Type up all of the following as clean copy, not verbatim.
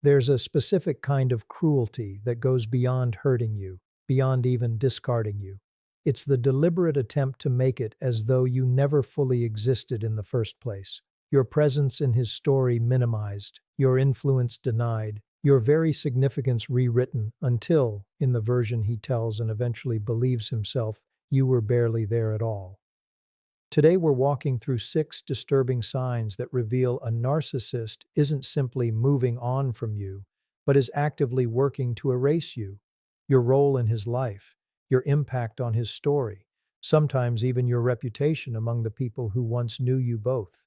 There's a specific kind of cruelty that goes beyond hurting you, beyond even discarding you. It's the deliberate attempt to make it as though you never fully existed in the first place. Your presence in his story minimized, your influence denied, your very significance rewritten until, in the version he tells and eventually believes himself, you were barely there at all. Today we're walking through 6 disturbing signs that reveal a narcissist isn't simply moving on from you, but is actively working to erase you, your role in his life, your impact on his story, sometimes even your reputation among the people who once knew you both.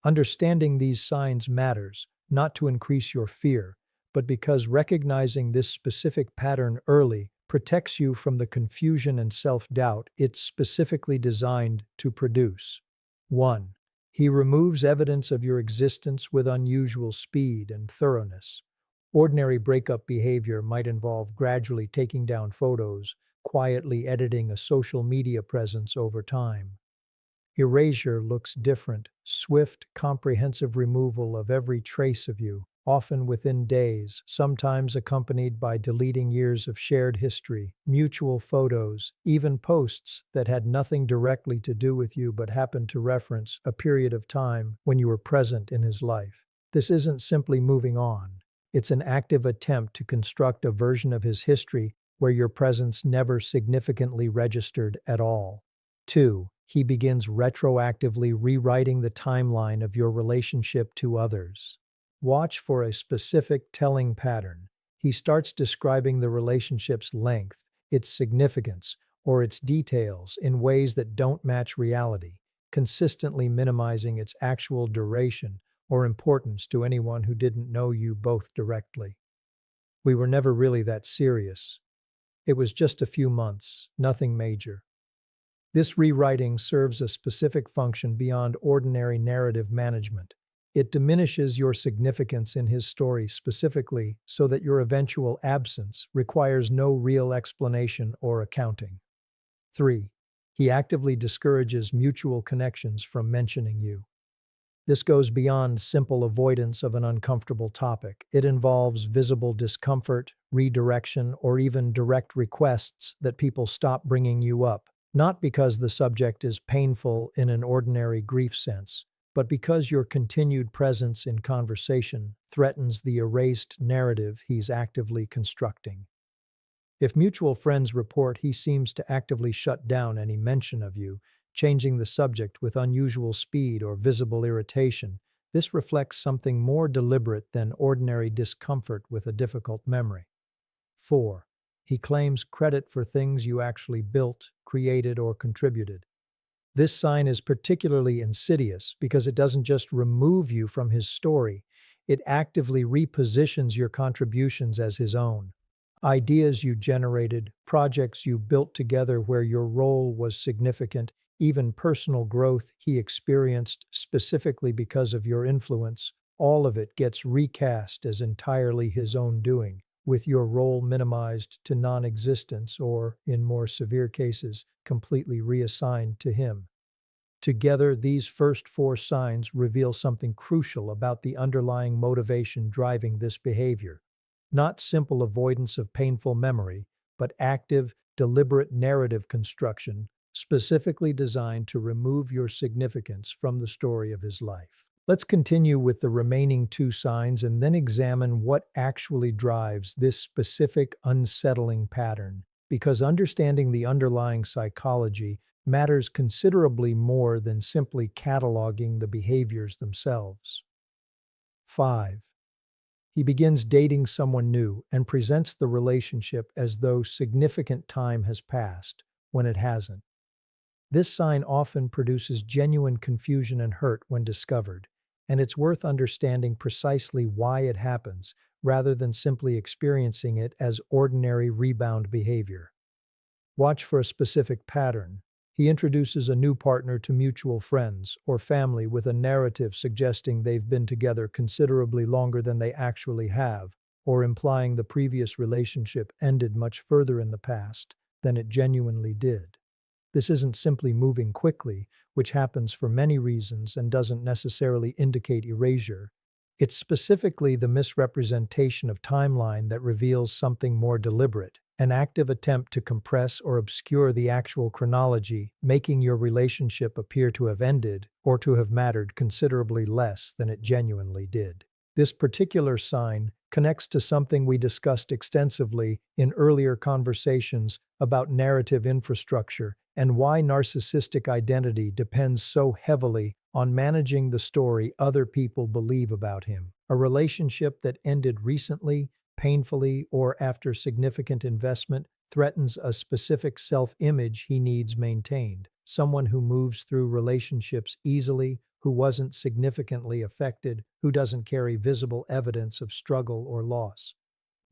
Understanding these signs matters, not to increase your fear, but because recognizing this specific pattern early protects you from the confusion and self-doubt it's specifically designed to produce. 1. He removes evidence of your existence with unusual speed and thoroughness. Ordinary breakup behavior might involve gradually taking down photos, quietly editing a social media presence over time. Erasure looks different, swift, comprehensive removal of every trace of you, often within days, sometimes accompanied by deleting years of shared history, mutual photos, even posts that had nothing directly to do with you but happened to reference a period of time when you were present in his life. This isn't simply moving on. It's an active attempt to construct a version of his history where your presence never significantly registered at all. 2. He begins retroactively rewriting the timeline of your relationship to others. Watch for a specific telling pattern. He starts describing the relationship's length, its significance, or its details in ways that don't match reality, consistently minimizing its actual duration or importance to anyone who didn't know you both directly. We were never really that serious. It was just a few months, nothing major. This rewriting serves a specific function beyond ordinary narrative management. It diminishes your significance in his story specifically so that your eventual absence requires no real explanation or accounting. 3. He actively discourages mutual connections from mentioning you. This goes beyond simple avoidance of an uncomfortable topic. It involves visible discomfort, redirection, or even direct requests that people stop bringing you up, not because the subject is painful in an ordinary grief sense, but because your continued presence in conversation threatens the erased narrative he's actively constructing. If mutual friends report he seems to actively shut down any mention of you, changing the subject with unusual speed or visible irritation, this reflects something more deliberate than ordinary discomfort with a difficult memory. 4. He claims credit for things you actually built, created, or contributed. This sign is particularly insidious because it doesn't just remove you from his story, it actively repositions your contributions as his own. Ideas you generated, projects you built together where your role was significant, even personal growth he experienced specifically because of your influence, all of it gets recast as entirely his own doing, with your role minimized to non-existence or, in more severe cases, completely reassigned to him. Together, these first 4 signs reveal something crucial about the underlying motivation driving this behavior. Not simple avoidance of painful memory, but active, deliberate narrative construction specifically designed to remove your significance from the story of his life. Let's continue with the remaining 2 signs and then examine what actually drives this specific unsettling pattern, because understanding the underlying psychology matters considerably more than simply cataloging the behaviors themselves. 5. He begins dating someone new and presents the relationship as though significant time has passed, when it hasn't. This sign often produces genuine confusion and hurt when discovered, and it's worth understanding precisely why it happens, rather than simply experiencing it as ordinary rebound behavior. Watch for a specific pattern. He introduces a new partner to mutual friends or family with a narrative suggesting they've been together considerably longer than they actually have, or implying the previous relationship ended much further in the past than it genuinely did. This isn't simply moving quickly, which happens for many reasons and doesn't necessarily indicate erasure. It's specifically the misrepresentation of timeline that reveals something more deliberate, an active attempt to compress or obscure the actual chronology, making your relationship appear to have ended or to have mattered considerably less than it genuinely did. This particular sign connects to something we discussed extensively in earlier conversations about narrative infrastructure and why narcissistic identity depends so heavily on managing the story other people believe about him. A relationship that ended recently, painfully, or after significant investment threatens a specific self-image he needs maintained. Someone who moves through relationships easily, who wasn't significantly affected, who doesn't carry visible evidence of struggle or loss.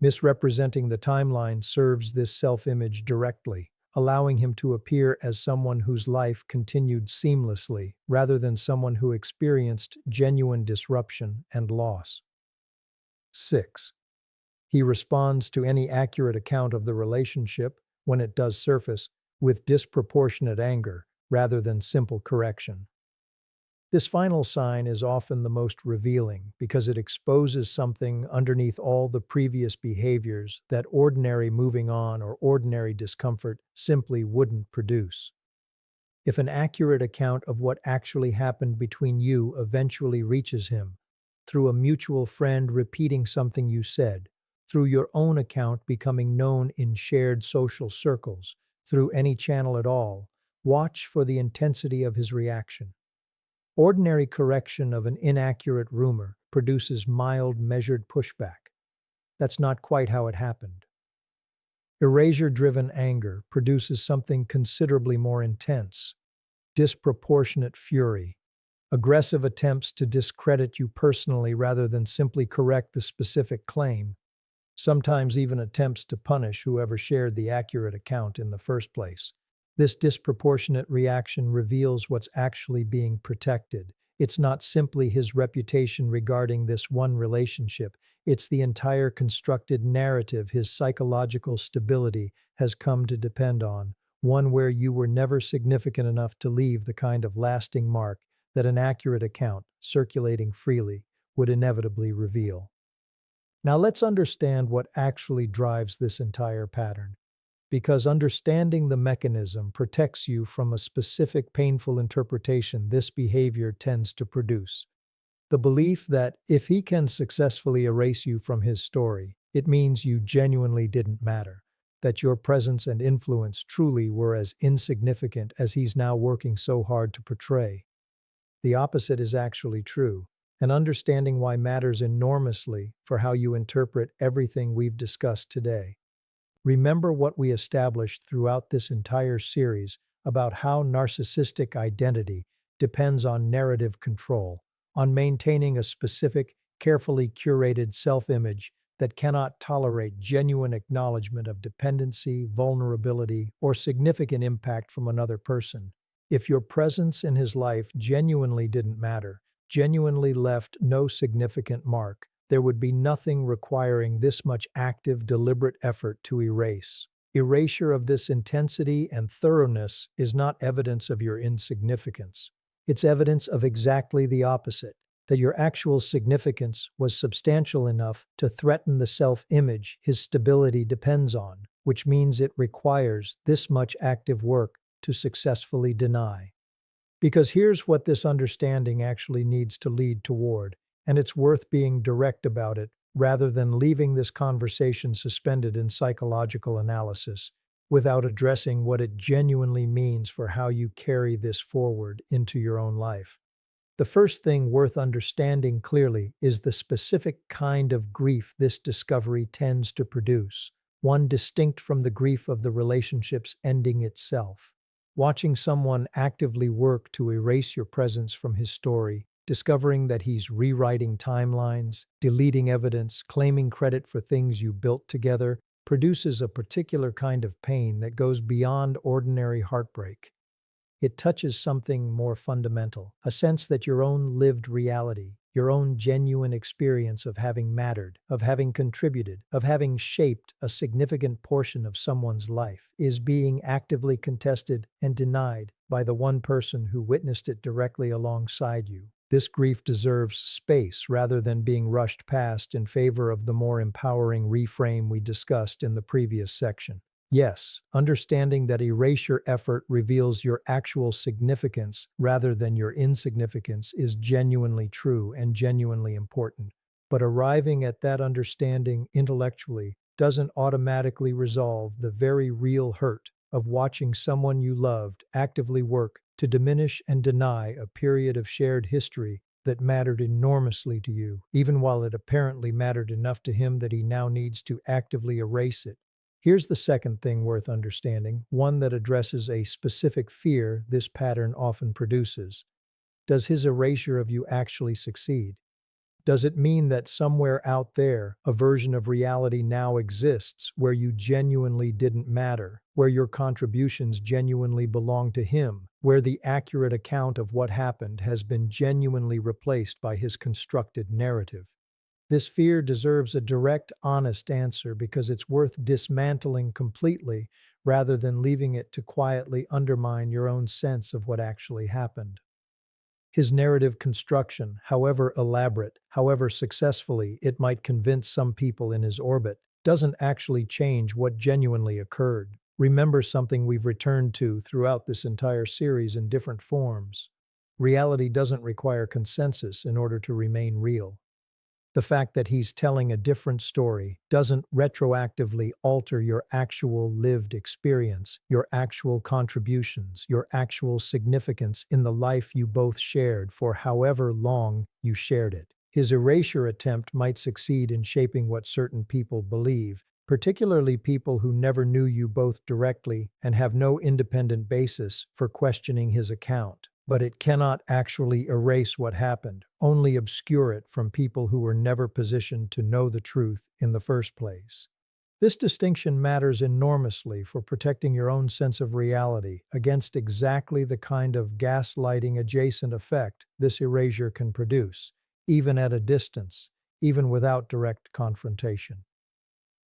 Misrepresenting the timeline serves this self-image directly, allowing him to appear as someone whose life continued seamlessly, rather than someone who experienced genuine disruption and loss. 6. He responds to any accurate account of the relationship, when it does surface, with disproportionate anger, rather than simple correction. This final sign is often the most revealing because it exposes something underneath all the previous behaviors that ordinary moving on or ordinary discomfort simply wouldn't produce. If an accurate account of what actually happened between you eventually reaches him, through a mutual friend repeating something you said, through your own account becoming known in shared social circles, through any channel at all, watch for the intensity of his reaction. Ordinary correction of an inaccurate rumor produces mild, measured pushback. That's not quite how it happened. Erasure-driven anger produces something considerably more intense, disproportionate fury, aggressive attempts to discredit you personally rather than simply correct the specific claim, sometimes even attempts to punish whoever shared the accurate account in the first place. This disproportionate reaction reveals what's actually being protected. It's not simply his reputation regarding this one relationship, it's the entire constructed narrative his psychological stability has come to depend on, one where you were never significant enough to leave the kind of lasting mark that an accurate account, circulating freely, would inevitably reveal. Now let's understand what actually drives this entire pattern, because understanding the mechanism protects you from a specific painful interpretation this behavior tends to produce. The belief that if he can successfully erase you from his story, it means you genuinely didn't matter, that your presence and influence truly were as insignificant as he's now working so hard to portray. The opposite is actually true, and understanding why matters enormously for how you interpret everything we've discussed today. Remember what we established throughout this entire series about how narcissistic identity depends on narrative control, on maintaining a specific, carefully curated self-image that cannot tolerate genuine acknowledgement of dependency, vulnerability, or significant impact from another person. If your presence in his life genuinely didn't matter, genuinely left no significant mark, there would be nothing requiring this much active, deliberate effort to erase. Erasure of this intensity and thoroughness is not evidence of your insignificance. It's evidence of exactly the opposite, that your actual significance was substantial enough to threaten the self-image his stability depends on, which means it requires this much active work to successfully deny. Because here's what this understanding actually needs to lead toward, and it's worth being direct about it rather than leaving this conversation suspended in psychological analysis without addressing what it genuinely means for how you carry this forward into your own life. The first thing worth understanding clearly is the specific kind of grief this discovery tends to produce, one distinct from the grief of the relationship's ending itself. Watching someone actively work to erase your presence from his story, discovering that he's rewriting timelines, deleting evidence, claiming credit for things you built together, produces a particular kind of pain that goes beyond ordinary heartbreak. It touches something more fundamental, a sense that your own lived reality, your own genuine experience of having mattered, of having contributed, of having shaped a significant portion of someone's life, is being actively contested and denied by the one person who witnessed it directly alongside you. This grief deserves space rather than being rushed past in favor of the more empowering reframe we discussed in the previous section. Yes, understanding that erasure effort reveals your actual significance rather than your insignificance is genuinely true and genuinely important. But arriving at that understanding intellectually doesn't automatically resolve the very real hurt of watching someone you loved actively work to diminish and deny a period of shared history that mattered enormously to you, even while it apparently mattered enough to him that he now needs to actively erase it. Here's the second thing worth understanding, one that addresses a specific fear this pattern often produces. Does his erasure of you actually succeed? Does it mean that somewhere out there, a version of reality now exists where you genuinely didn't matter, where your contributions genuinely belong to him, where the accurate account of what happened has been genuinely replaced by his constructed narrative? This fear deserves a direct, honest answer because it's worth dismantling completely rather than leaving it to quietly undermine your own sense of what actually happened. His narrative construction, however elaborate, however successfully it might convince some people in his orbit, doesn't actually change what genuinely occurred. Remember something we've returned to throughout this entire series in different forms. Reality doesn't require consensus in order to remain real. The fact that he's telling a different story doesn't retroactively alter your actual lived experience, your actual contributions, your actual significance in the life you both shared for however long you shared it. His erasure attempt might succeed in shaping what certain people believe, particularly people who never knew you both directly and have no independent basis for questioning his account. But it cannot actually erase what happened, only obscure it from people who were never positioned to know the truth in the first place. This distinction matters enormously for protecting your own sense of reality against exactly the kind of gaslighting adjacent effect this erasure can produce, even at a distance, even without direct confrontation.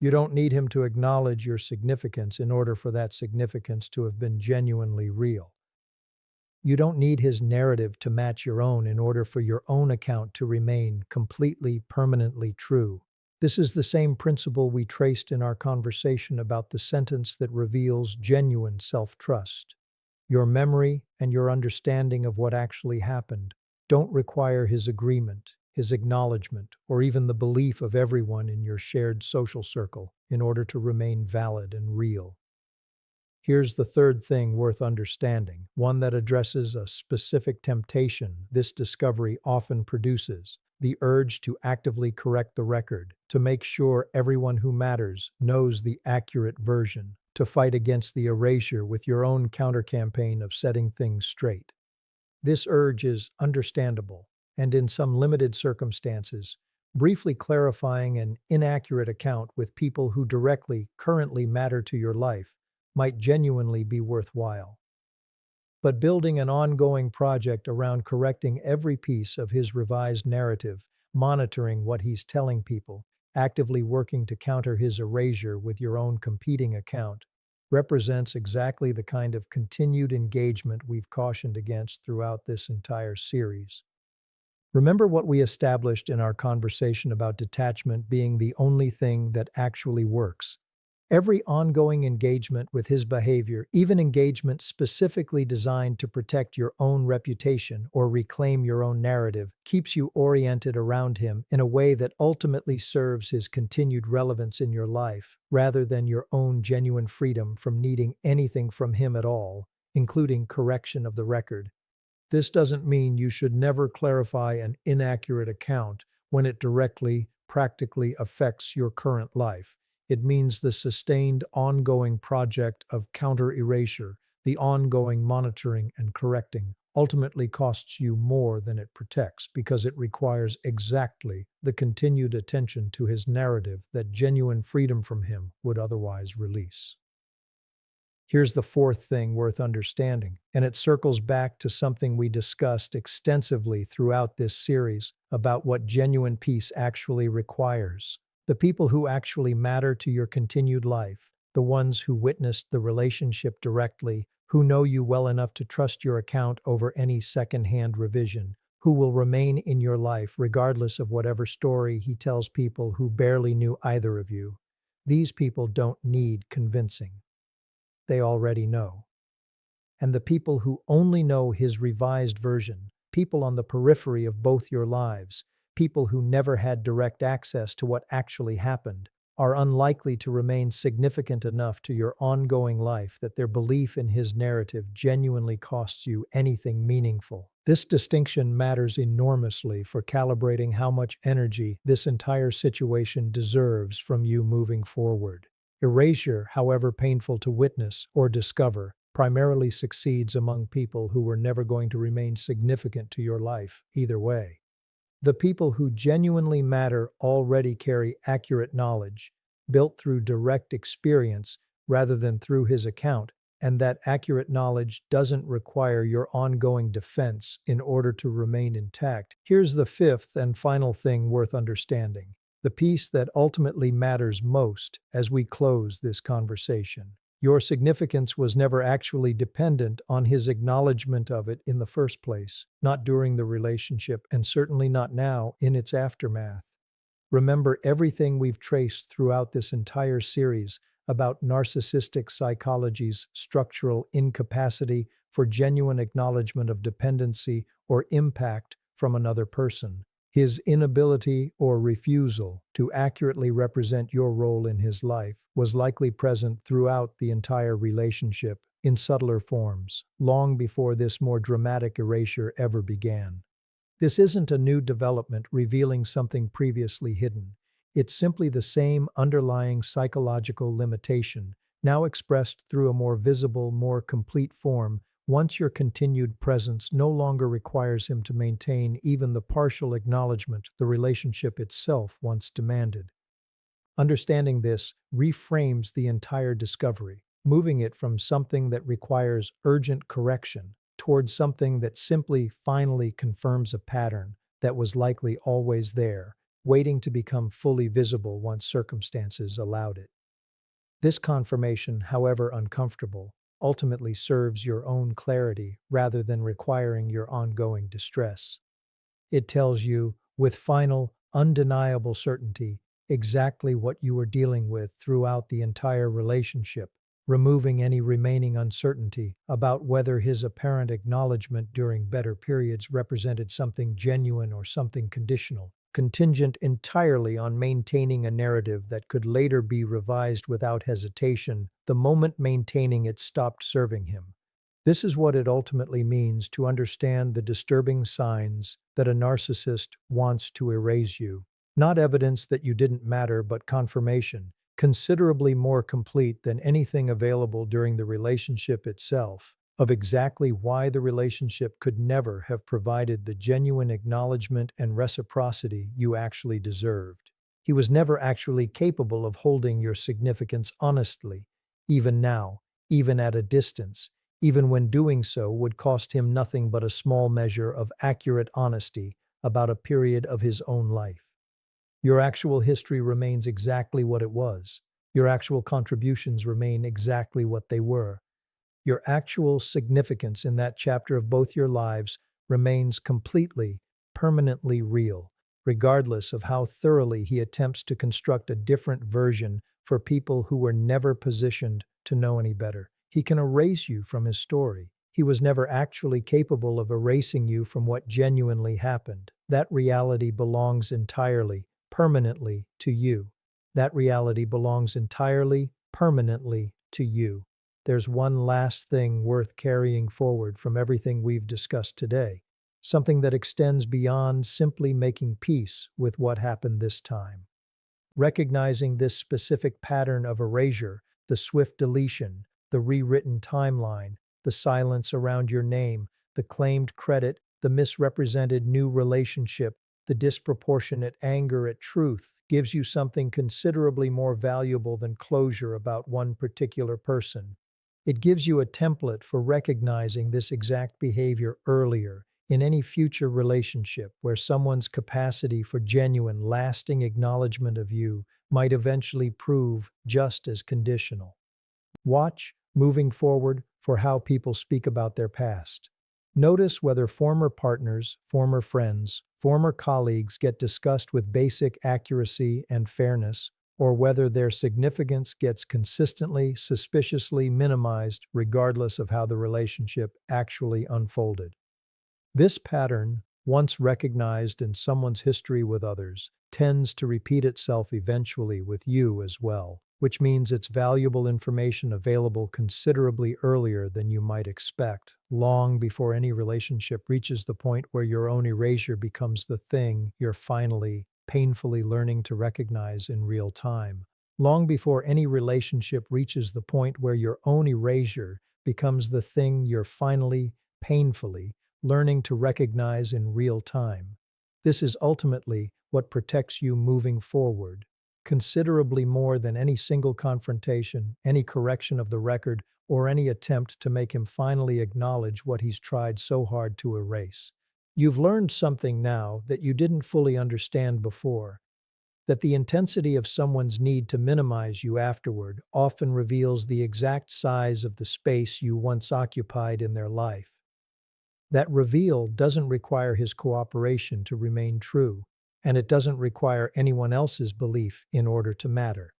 You don't need him to acknowledge your significance in order for that significance to have been genuinely real. You don't need his narrative to match your own in order for your own account to remain completely, permanently true. This is the same principle we traced in our conversation about the sentence that reveals genuine self-trust. Your memory and your understanding of what actually happened don't require his agreement, his acknowledgement, or even the belief of everyone in your shared social circle in order to remain valid and real. Here's the third thing worth understanding, one that addresses a specific temptation this discovery often produces: the urge to actively correct the record, to make sure everyone who matters knows the accurate version, to fight against the erasure with your own counter-campaign of setting things straight. This urge is understandable, and in some limited circumstances, briefly clarifying an inaccurate account with people who currently matter to your life might genuinely be worthwhile. But building an ongoing project around correcting every piece of his revised narrative, monitoring what he's telling people, actively working to counter his erasure with your own competing account, represents exactly the kind of continued engagement we've cautioned against throughout this entire series. Remember what we established in our conversation about detachment being the only thing that actually works. Every ongoing engagement with his behavior, even engagement specifically designed to protect your own reputation or reclaim your own narrative, keeps you oriented around him in a way that ultimately serves his continued relevance in your life, rather than your own genuine freedom from needing anything from him at all, including correction of the record. This doesn't mean you should never clarify an inaccurate account when it directly, practically affects your current life. It means the sustained, ongoing project of counter-erasure, the ongoing monitoring and correcting, ultimately costs you more than it protects because it requires exactly the continued attention to his narrative that genuine freedom from him would otherwise release. Here's the fourth thing worth understanding, and it circles back to something we discussed extensively throughout this series about what genuine peace actually requires. The people who actually matter to your continued life, the ones who witnessed the relationship directly, who know you well enough to trust your account over any second-hand revision, who will remain in your life regardless of whatever story he tells people who barely knew either of you. These people don't need convincing. They already know. And the people who only know his revised version, people on the periphery of both your lives, people who never had direct access to what actually happened, are unlikely to remain significant enough to your ongoing life that their belief in his narrative genuinely costs you anything meaningful. This distinction matters enormously for calibrating how much energy this entire situation deserves from you moving forward. Erasure, however painful to witness or discover, primarily succeeds among people who were never going to remain significant to your life, either way. The people who genuinely matter already carry accurate knowledge, built through direct experience rather than through his account, and that accurate knowledge doesn't require your ongoing defense in order to remain intact. Here's the fifth and final thing worth understanding, the piece that ultimately matters most as we close this conversation. Your significance was never actually dependent on his acknowledgement of it in the first place, not during the relationship, and certainly not now in its aftermath. Remember everything we've traced throughout this entire series about narcissistic psychology's structural incapacity for genuine acknowledgement of dependency or impact from another person. His inability or refusal to accurately represent your role in his life was likely present throughout the entire relationship in subtler forms, long before this more dramatic erasure ever began. This isn't a new development revealing something previously hidden. It's simply the same underlying psychological limitation, now expressed through a more visible, more complete form, once your continued presence no longer requires him to maintain even the partial acknowledgement the relationship itself once demanded. Understanding this reframes the entire discovery, moving it from something that requires urgent correction towards something that simply finally confirms a pattern that was likely always there, waiting to become fully visible once circumstances allowed it. This confirmation, however uncomfortable, ultimately serves your own clarity rather than requiring your ongoing distress. It tells you, with final, undeniable certainty, exactly what you were dealing with throughout the entire relationship, removing any remaining uncertainty about whether his apparent acknowledgement during better periods represented something genuine or something conditional, contingent entirely on maintaining a narrative that could later be revised without hesitation the moment maintaining it stopped serving him. This is what it ultimately means to understand the disturbing signs that a narcissist wants to erase you. Not evidence that you didn't matter, but confirmation, considerably more complete than anything available during the relationship itself, of exactly why the relationship could never have provided the genuine acknowledgement and reciprocity you actually deserved. He was never actually capable of holding your significance honestly, even now, even at a distance, even when doing so would cost him nothing but a small measure of accurate honesty about a period of his own life. Your actual history remains exactly what it was. Your actual contributions remain exactly what they were. Your actual significance in that chapter of both your lives remains completely, permanently real, regardless of how thoroughly he attempts to construct a different version for people who were never positioned to know any better. He can erase you from his story. He was never actually capable of erasing you from what genuinely happened. That reality belongs entirely, permanently to you. That reality belongs entirely, permanently to you. There's one last thing worth carrying forward from everything we've discussed today, something that extends beyond simply making peace with what happened this time. Recognizing this specific pattern of erasure, the swift deletion, the rewritten timeline, the silence around your name, the claimed credit, the misrepresented new relationship, the disproportionate anger at truth gives you something considerably more valuable than closure about one particular person. It gives you a template for recognizing this exact behavior earlier in any future relationship where someone's capacity for genuine, lasting acknowledgement of you might eventually prove just as conditional. Watch, moving forward, for how people speak about their past. Notice whether former partners, former friends, former colleagues get discussed with basic accuracy and fairness, or whether their significance gets consistently, suspiciously minimized regardless of how the relationship actually unfolded. This pattern, once recognized in someone's history with others, tends to repeat itself eventually with you as well, which means it's valuable information available considerably earlier than you might expect, long before any relationship reaches the point where your own erasure becomes the thing you're finally, painfully learning to recognize in real time. Long before any relationship reaches the point where your own erasure becomes the thing you're finally, painfully, learning to recognize in real time. This is ultimately what protects you moving forward, considerably more than any single confrontation, any correction of the record, or any attempt to make him finally acknowledge what he's tried so hard to erase. You've learned something now that you didn't fully understand before, that the intensity of someone's need to minimize you afterward often reveals the exact size of the space you once occupied in their life. That reveal doesn't require his cooperation to remain true, and it doesn't require anyone else's belief in order to matter.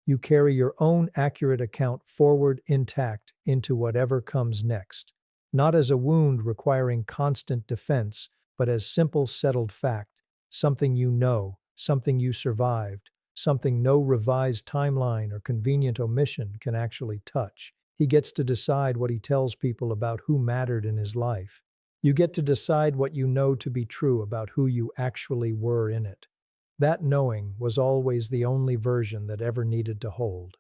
You carry your own accurate account forward intact into whatever comes next, not as a wound requiring constant defense, but as simple settled fact, something you know, something you survived, something no revised timeline or convenient omission can actually touch. He gets to decide what he tells people about who mattered in his life. You get to decide what you know to be true about who you actually were in it. That knowing was always the only version that ever needed to hold.